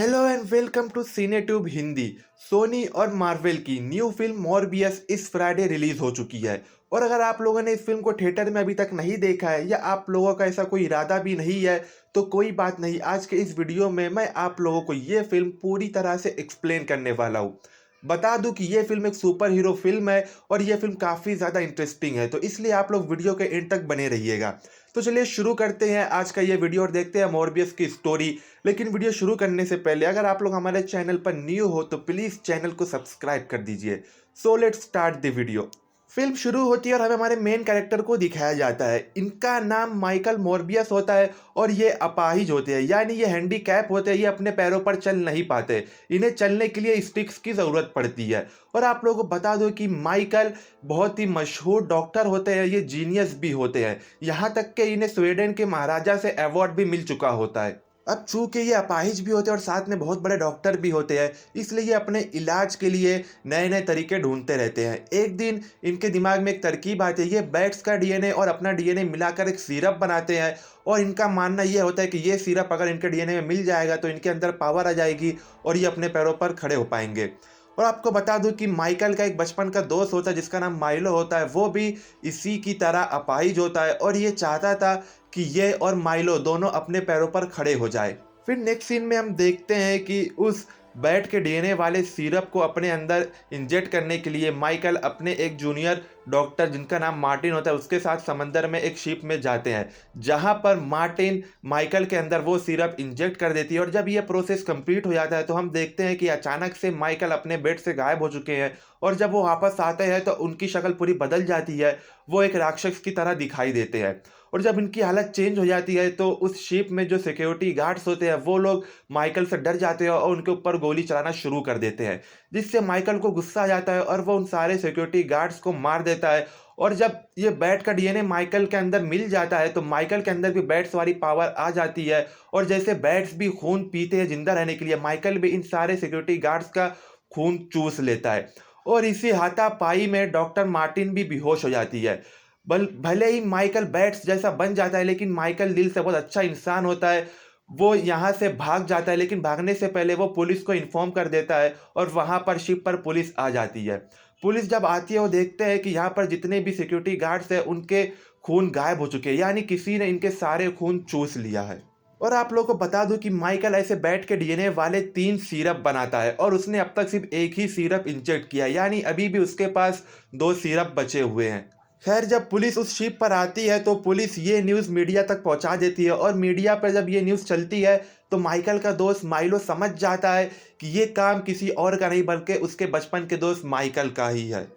Hello and welcome to Cinetube Hindi. Sony और Marvel की new film Morbius इस Friday release हो चुकी है। और अगर आप लोगों ने इस फिल्म को थिएटर में अभी तक नहीं देखा है या आप लोगों का ऐसा कोई इरादा भी नहीं है तो कोई बात नहीं, आज के इस वीडियो में मैं आप लोगों को ये फिल्म पूरी तरह से एक्सप्लेन करने वाला हूँ। बता दूं कि ये फिल्म एक सुपर हीरो फिल्म है और ये फिल्म काफ़ी ज़्यादा इंटरेस्टिंग है, तो इसलिए आप लोग वीडियो के एंड तक बने रहिएगा। तो चलिए शुरू करते हैं आज का ये वीडियो और देखते हैं मॉर्बियस की स्टोरी। लेकिन वीडियो शुरू करने से पहले अगर आप लोग हमारे चैनल पर न्यू हो तो प्लीज़ चैनल को सब्सक्राइब कर दीजिए। So let's start the video. Film शुरू होती है और हमें हमारे मेन कैरेक्टर को दिखाया जाता है। इनका नाम माइकल मॉर्बियस होता है और ये अपाहिज होते हैं, यानी ये हैंडीकैप होते हैं, ये अपने पैरों पर चल नहीं पाते। इन्हें चलने के लिए स्टिक्स की ज़रूरत पड़ती है। और आप लोगों को बता दो कि माइकल बहुत ही मशहूर डॉक्टर होते हैं, ये जीनियस भी होते हैं। यहाँ तक कि इन्हें स्वीडन के महाराजा से अवार्ड भी मिल चुका होता है। अब चूंकि ये अपाहिज भी होते हैं और साथ में बहुत बड़े डॉक्टर भी होते हैं, इसलिए ये अपने इलाज के लिए नए नए तरीके ढूंढते रहते हैं। एक दिन इनके दिमाग में एक तरकीब आती है, ये बैट्स का डीएनए और अपना डीएनए मिलाकर एक सिरप बनाते हैं। और इनका मानना ये होता है कि ये सिरप अगर इनके डीएनए में मिल जाएगा तो इनके अंदर पावर आ जाएगी और ये अपने पैरों पर खड़े हो पाएंगे। और आपको बता दूं कि माइकल का एक बचपन का दोस्त होता है जिसका नाम माइलो होता है, वो भी इसी की तरह अपाहिज होता है और ये चाहता था कि ये और माइलो दोनों अपने पैरों पर खड़े हो जाए। फिर नेक्स्ट सीन में हम देखते हैं कि उस बैट के डीएनए वाले सिरप को अपने अंदर इंजेक्ट करने के लिए माइकल अपने एक जूनियर डॉक्टर जिनका नाम मार्टिन होता है उसके साथ समंदर में एक शिप में जाते हैं, जहां पर मार्टिन माइकल के अंदर वो सिरप इंजेक्ट कर देती है। और जब ये प्रोसेस कंप्लीट हो जाता है तो हम देखते हैं कि अचानक से माइकल अपने बेड से गायब हो चुके हैं। और जब वो वापस आते हैं तो उनकी शक्ल पूरी बदल जाती है, वो एक राक्षस की तरह दिखाई देते हैं। और जब इनकी हालत चेंज हो जाती है तो उस शिप में जो सिक्योरिटी गार्ड्स होते हैं वो लोग माइकल से डर जाते हैं और उनके ऊपर गोली चलाना शुरू कर देते हैं, जिससे माइकल को गुस्सा आ जाता है और वो उन सारे सिक्योरिटी गार्ड्स को मार देता है। और जब ये बैट का डीएनए माइकल के अंदर मिल जाता है तो माइकल के अंदर भी बैट्स वाली पावर आ जाती है। और जैसे बैट्स भी खून पीते हैं जिंदा रहने के लिए, माइकल भी इन सारे सिक्योरिटी गार्ड्स का खून चूस लेता है। और इसी हाथापाई में डॉक्टर मार्टिन भी बेहोश हो जाती है। भले ही माइकल बैट्स जैसा बन जाता है लेकिन माइकल दिल से बहुत अच्छा इंसान होता है। वो यहाँ से भाग जाता है लेकिन भागने से पहले वो पुलिस को इन्फॉर्म कर देता है और वहाँ पर शिप पर पुलिस आ जाती है। पुलिस जब आती है वो देखते हैं कि यहाँ पर जितने भी सिक्योरिटी गार्ड्स हैं उनके खून गायब हो चुके हैं, यानी किसी ने इनके सारे खून चूस लिया है। और आप लोगों को बता दूं कि माइकल ऐसे बैट के डीएनए वाले 3 सिरप बनाता है और उसने अब तक सिर्फ एक ही सिरप इंजेक्ट किया है, यानी अभी भी उसके पास 2 सिरप बचे हुए हैं। खैर जब पुलिस उस शिप पर आती है तो पुलिस ये न्यूज़ मीडिया तक पहुंचा देती है और मीडिया पर जब ये न्यूज़ चलती है तो माइकल का दोस्त माइलो समझ जाता है कि ये काम किसी और का नहीं बल्कि उसके बचपन के दोस्त माइकल का ही है।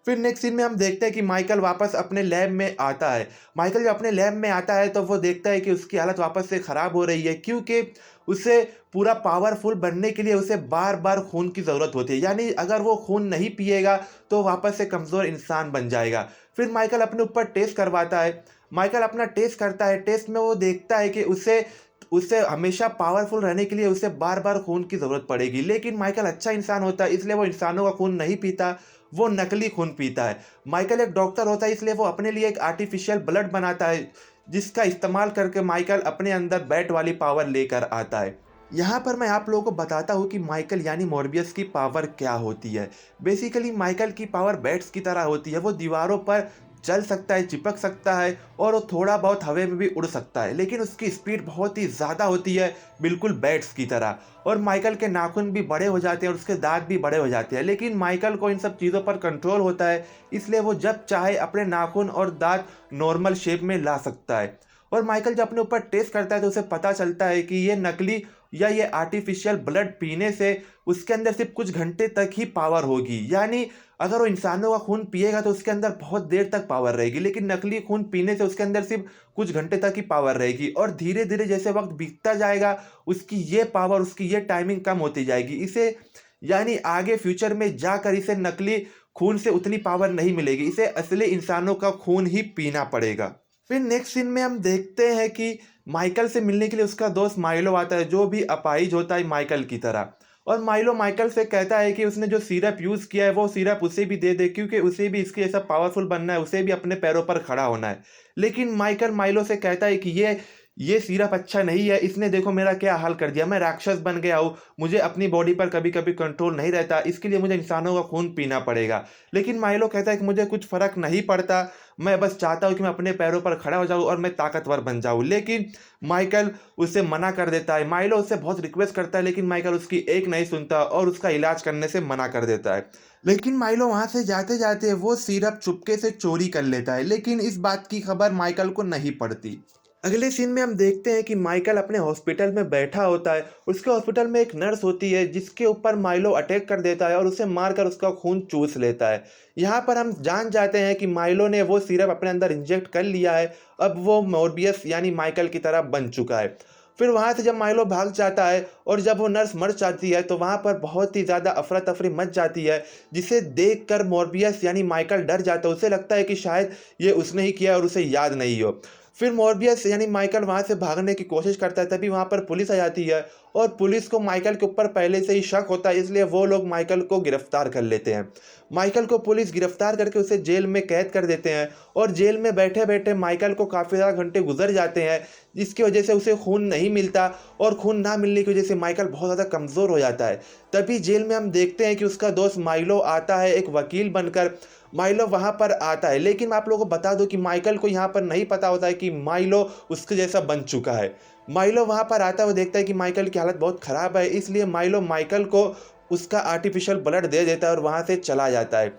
फिर नेक्स्ट सीन में हम देखते हैं कि माइकल वापस अपने लैब में आता है। माइकल जब अपने लैब में आता है तो वो देखता है कि उसकी हालत वापस से ख़राब हो रही है, क्योंकि उसे पूरा पावरफुल बनने के लिए उसे बार बार खून की ज़रूरत होती है, यानी अगर वो खून नहीं पिएगा तो वापस से कमज़ोर इंसान बन जाएगा। फिर माइकल अपने ऊपर टेस्ट करवाता है। माइकल अपना टेस्ट करता है, टेस्ट में वो देखता है कि उसे उसे हमेशा पावरफुल रहने के लिए उसे बार बार खून की ज़रूरत पड़ेगी, लेकिन माइकल अच्छा इंसान होता है इसलिए वो इंसानों का खून नहीं पीता, वो नकली खून पीता है। माइकल एक डॉक्टर होता है इसलिए वो अपने लिए एक आर्टिफिशियल ब्लड बनाता है, जिसका इस्तेमाल करके माइकल अपने अंदर बैट वाली पावर लेकर आता है। यहाँ पर मैं आप लोगों को बताता हूँ कि माइकल यानी मॉर्बियस की पावर क्या होती है। बेसिकली माइकल की पावर बैट्स की तरह होती है, वो दीवारों पर चल सकता है, चिपक सकता है और वो थोड़ा बहुत हवा में भी उड़ सकता है, लेकिन उसकी स्पीड बहुत ही ज़्यादा होती है, बिल्कुल बैट्स की तरह। और माइकल के नाखून भी बड़े हो जाते हैं और उसके दांत भी बड़े हो जाते हैं, लेकिन माइकल को इन सब चीज़ों पर कंट्रोल होता है, इसलिए वो जब चाहे अपने नाखून और दांत नॉर्मल शेप में ला सकता है। और माइकल जब अपने ऊपर टेस्ट करता है तो उसे पता चलता है कि ये नकली या ये आर्टिफिशियल ब्लड पीने से उसके अंदर सिर्फ कुछ घंटे तक ही पावर होगी, यानी अगर वो इंसानों का खून पिएगा तो उसके अंदर बहुत देर तक पावर रहेगी, लेकिन नकली खून पीने से उसके अंदर सिर्फ कुछ घंटे तक ही पावर रहेगी। और धीरे धीरे जैसे वक्त बीतता जाएगा उसकी ये पावर, उसकी ये टाइमिंग कम होती जाएगी, इसे यानी आगे फ्यूचर में जाकर इसे नकली खून से उतनी पावर नहीं मिलेगी, इसे असली इंसानों का खून ही पीना पड़ेगा। फिर नेक्स्ट सीन में हम देखते हैं कि माइकल से मिलने के लिए उसका दोस्त माइलो आता है, जो भी अपाहिज होता है माइकल की तरह। और माइलो माइकल से कहता है कि उसने जो सिरप यूज़ किया है वो सिरप उसे भी दे दे, क्योंकि उसे भी इसके जैसा पावरफुल बनना है, उसे भी अपने पैरों पर खड़ा होना है। लेकिन माइकल माइलो से कहता है कि ये सिरप अच्छा नहीं है, इसने देखो मेरा क्या हाल कर दिया, मैं राक्षस बन गया हूँ, मुझे अपनी बॉडी पर कभी कभी कंट्रोल नहीं रहता, इसके लिए मुझे इंसानों का खून पीना पड़ेगा। लेकिन माइलो कहता है कि मुझे कुछ फर्क नहीं पड़ता, मैं बस चाहता हूँ कि मैं अपने पैरों पर खड़ा हो जाऊँ और मैं ताकतवर बन जाऊँ। लेकिन माइकल उसे मना कर देता है। माइलो उससे बहुत रिक्वेस्ट करता है, लेकिन माइकल उसकी एक नहीं सुनता और उसका इलाज करने से मना कर देता है। लेकिन माइलो वहां से जाते जाते वो सिरप चुपके से चोरी कर लेता है, लेकिन इस बात की खबर माइकल को नहीं पड़ती। अगले सीन में हम देखते हैं कि माइकल अपने हॉस्पिटल में बैठा होता है। उसके हॉस्पिटल में एक नर्स होती है जिसके ऊपर माइलो अटैक कर देता है और उसे मारकर उसका खून चूस लेता है। यहाँ पर हम जान जाते हैं कि माइलो ने वो सिरप अपने अंदर इंजेक्ट कर लिया है। अब वो मोरबियस यानी माइकल की तरह बन चुका है। फिर वहाँ से जब माइलो भाग जाता है और जब वो नर्स मर जाती है तो वहाँ पर बहुत ही ज़्यादा अफरा तफरी मच जाती है, जिसे देख कर मोरबियस यानी माइकल डर जाता है। उसे लगता है कि शायद ये उसने ही किया और उसे याद नहीं हो। फिर मोरबियस यानी माइकल वहाँ से भागने की कोशिश करता है, तभी वहाँ पर पुलिस आ जाती है और पुलिस को माइकल के ऊपर पहले से ही शक होता है, इसलिए वो लोग माइकल को गिरफ्तार कर लेते हैं। माइकल को पुलिस गिरफ्तार करके उसे जेल में कैद कर देते हैं और जेल में बैठे बैठे माइकल को काफ़ी ज़्यादा घंटे गुजर जाते हैं, जिसकी वजह से उसे खून नहीं मिलता और खून ना मिलने की वजह से माइकल बहुत ज़्यादा कमज़ोर हो जाता है। तभी जेल में हम देखते हैं कि उसका दोस्त माइलो आता है एक वकील बनकर। माइलो वहाँ पर आता है, लेकिन मैं आप लोगों को बता दूं कि माइकल को यहाँ पर नहीं पता होता है कि माइलो उसके जैसा बन चुका है। माइलो वहाँ पर आता है, वो देखता है कि माइकल की हालत बहुत ख़राब है, इसलिए माइलो माइकल को उसका आर्टिफिशियल ब्लड दे देता है और वहाँ से चला जाता है।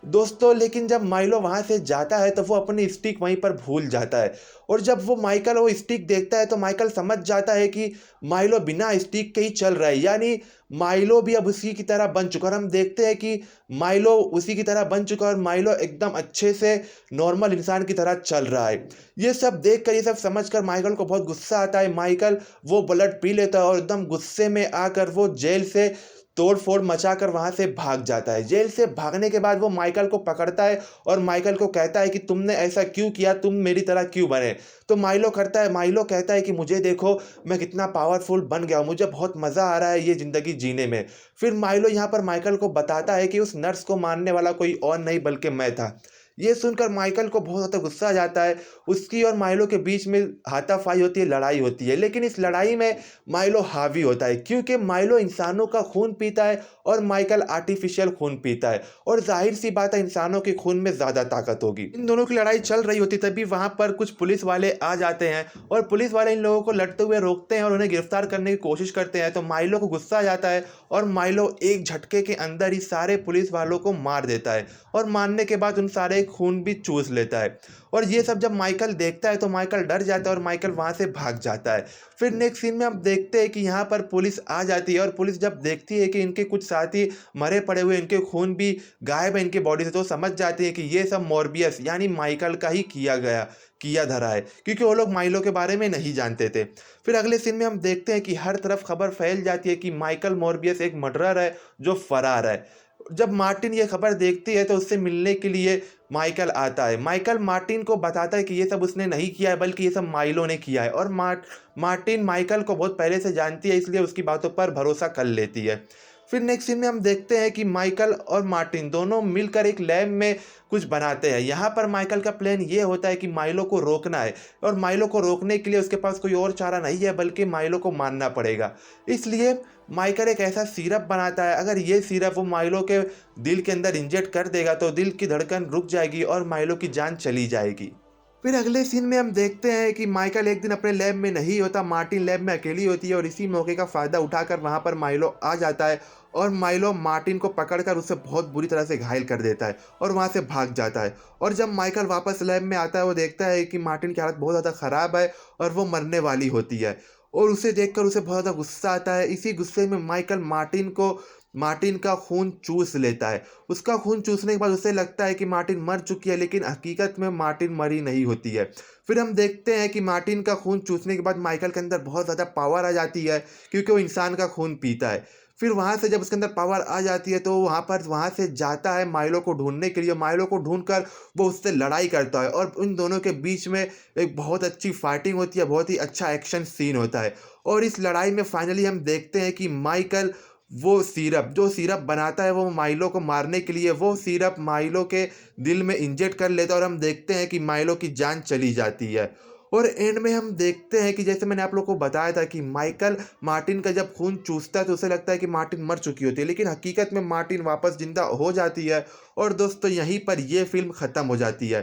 दोस्तों, लेकिन जब माइलो वहाँ से जाता है तो वो अपनी स्टिक वहीं पर भूल जाता है और जब वो माइकल वो स्टिक देखता है तो माइकल समझ जाता है कि माइलो बिना स्टिक के ही चल रहा है, यानी माइलो भी अब उसी की तरह बन चुका है। और हम देखते हैं कि माइलो उसी की तरह बन चुका है और माइलो एकदम अच्छे से नॉर्मल इंसान की तरह चल रहा है। ये सब देख कर, ये सब समझ कर माइकल को बहुत गुस्सा आता है। माइकल वो ब्लड पी लेता है और एकदम गुस्से में आकर वो जेल से तोड़-फोड़ मचाकर वहाँ से भाग जाता है। जेल से भागने के बाद वो माइकल को पकड़ता है और माइकल को कहता है कि तुमने ऐसा क्यों किया? तुम मेरी तरह क्यों बने? तो माइलो कहता है कि मुझे देखो, मैं कितना पावरफुल बन गया हूँ, मुझे बहुत मज़ा आ रहा है ये ज़िंदगी जीने में। फिर माइलो यहाँ पर माइकल को बताता है कि उस नर्स को मारने वाला कोई और नहीं बल्कि मैं था। ये सुनकर माइकल को बहुत ज़्यादा गुस्सा आ जाता है। उसकी और माइलो के बीच में हाथापाई होती है, लड़ाई होती है। लेकिन इस लड़ाई में माइलो हावी होता है, क्योंकि माइलो इंसानों का खून पीता है और माइकल आर्टिफिशियल खून पीता है और जाहिर सी बात है इंसानों के खून में ज़्यादा ताकत होगी। इन दोनों की लड़ाई चल रही होती तभी वहाँ पर कुछ पुलिस वाले आ जाते हैं और पुलिस वाले इन लोगों को लड़ते हुए रोकते हैं और उन्हें गिरफ्तार करने की कोशिश करते हैं। तो माइलो को गुस्सा आ जाता है और माइलो एक झटके के अंदर ही सारे पुलिस वालों को मार देता है और मारने के बाद उन सारे खून भी चूस लेता है। और ये सब जब माइकल देखता है तो माइकल डर जाता है और माइकल वहाँ से भाग जाता है। फिर नेक्स्ट सीन में हम देखते हैं कि यहाँ पर पुलिस आ जाती है और पुलिस जब देखती है कि इनके कुछ साथी मरे पड़े हुए, इनके खून भी गायब है इनके बॉडी से, तो समझ जाती है कि ये सब मोरबियस यानी माइकल का ही किया धरा है, क्योंकि वो लोग माइलो के बारे में नहीं जानते थे। फिर अगले सीन में हम देखते हैं कि हर तरफ खबर फैल जाती है कि माइकल मोरबियस एक मर्डरर है जो फरार है। जब मार्टिन ये खबर देखती है तो उससे मिलने के लिए माइकल आता है। माइकल मार्टिन को बताता है कि ये सब उसने नहीं किया है बल्कि ये सब माइलो ने किया है और मार्टिन माइकल को बहुत पहले से जानती है, इसलिए उसकी बातों पर भरोसा कर लेती है। फिर नेक्स्ट सीन में हम देखते हैं कि माइकल और मार्टिन दोनों मिलकर एक लैब में कुछ बनाते हैं। यहाँ पर माइकल का प्लान ये होता है कि माइलो को रोकना है और माइलो को रोकने के लिए उसके पास कोई और चारा नहीं है बल्कि माइलो को मारना पड़ेगा। इसलिए माइकल एक ऐसा सिरप बनाता है, अगर ये सिरप वो माइलो के दिल के अंदर इंजेक्ट कर देगा तो दिल की धड़कन रुक जाएगी और माइलो की जान चली जाएगी। फिर अगले सीन में हम देखते हैं कि माइकल एक दिन अपने लैब में नहीं होता, मार्टिन लैब में अकेली होती है और इसी मौके का फ़ायदा उठाकर वहाँ पर माइलो आ जाता है और माइलो मार्टिन को पकड़कर उसे बहुत बुरी तरह से घायल कर देता है और वहाँ से भाग जाता है। और जब माइकल वापस लैब में आता है वो देखता है कि मार्टिन की हालत बहुत ज़्यादा ख़राब है और वो मरने वाली होती है और उसे देखकर उसे बहुत ज़्यादा गुस्सा आता है। इसी गुस्से में माइकल मार्टिन का खून चूस लेता है। उसका खून चूसने के बाद उसे लगता है कि मार्टिन मर चुकी है, लेकिन हकीकत में मार्टिन मरी नहीं होती है। फिर हम देखते हैं कि मार्टिन का खून चूसने के बाद माइकल के अंदर बहुत ज़्यादा पावर आ जाती है, क्योंकि वो इंसान का खून पीता है। फिर वहाँ से जब उसके अंदर पावर आ जाती है तो वहाँ से जाता है माइलो को ढूंढने के लिए। माइलो को ढूंढकर वो उससे लड़ाई करता है और उन दोनों के बीच में एक बहुत अच्छी फाइटिंग होती है, बहुत ही अच्छा एक्शन सीन होता है। और इस लड़ाई में फाइनली हम देखते हैं कि माइकल जो सिरप बनाता है वो माइलो को मारने के लिए, वो सिरप माइलो के दिल में इंजेक्ट कर लेता है और हम देखते हैं कि माइलो की जान चली जाती है। और एंड में हम देखते हैं कि जैसे मैंने आप लोग को बताया था कि माइकल मार्टिन का जब खून चूसता है तो उसे लगता है कि मार्टिन मर चुकी होती है, लेकिन हकीकत में मार्टिन वापस जिंदा हो जाती है। और दोस्तों यहीं पर ये फिल्म ख़त्म हो जाती है।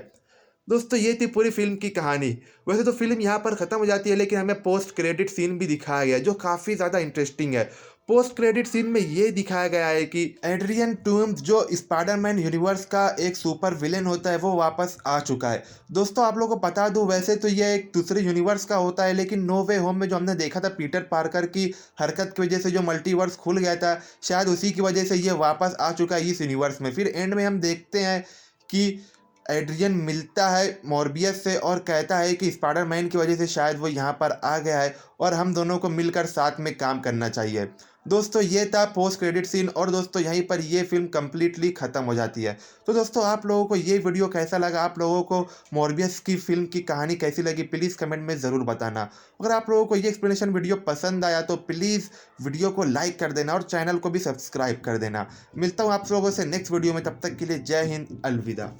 दोस्तों ये थी पूरी फिल्म की कहानी। वैसे तो फिल्म यहाँ पर ख़त्म हो जाती है, लेकिन हमें पोस्ट क्रेडिट सीन भी दिखाया गया है जो काफ़ी ज़्यादा इंटरेस्टिंग है। पोस्ट क्रेडिट सीन में ये दिखाया गया है कि एड्रियन टूम्स जो स्पाइडरमैन यूनिवर्स का एक सुपर विलेन होता है वो वापस आ चुका है। दोस्तों आप लोगों को बता दूं, वैसे तो ये एक दूसरे यूनिवर्स का होता है, लेकिन नो वे होम में जो हमने देखा था पीटर पार्कर की हरकत की वजह से जो मल्टीवर्स खुल गया था, शायद उसी की वजह से ये वापस आ चुका है इस यूनिवर्स में। फिर एंड में हम देखते हैं कि एड्रियन मिलता है मॉर्बियस से और कहता है कि स्पाइडरमैन की वजह से शायद वो यहाँ पर आ गया है और हम दोनों को मिलकर साथ में काम करना चाहिए। दोस्तों ये था पोस्ट क्रेडिट सीन और दोस्तों यहीं पर ये फिल्म कंप्लीटली ख़त्म हो जाती है। तो दोस्तों आप लोगों को ये वीडियो कैसा लगा, आप लोगों को मॉर्बियस की फिल्म की कहानी कैसी लगी, प्लीज़ कमेंट में ज़रूर बताना। अगर आप लोगों को ये एक्सप्लेनेशन वीडियो पसंद आया तो प्लीज़ वीडियो को लाइक कर देना और चैनल को भी सब्सक्राइब कर देना। मिलता हूँ आप लोगों से नेक्स्ट वीडियो में, तब तक के लिए जय हिंद, अलविदा।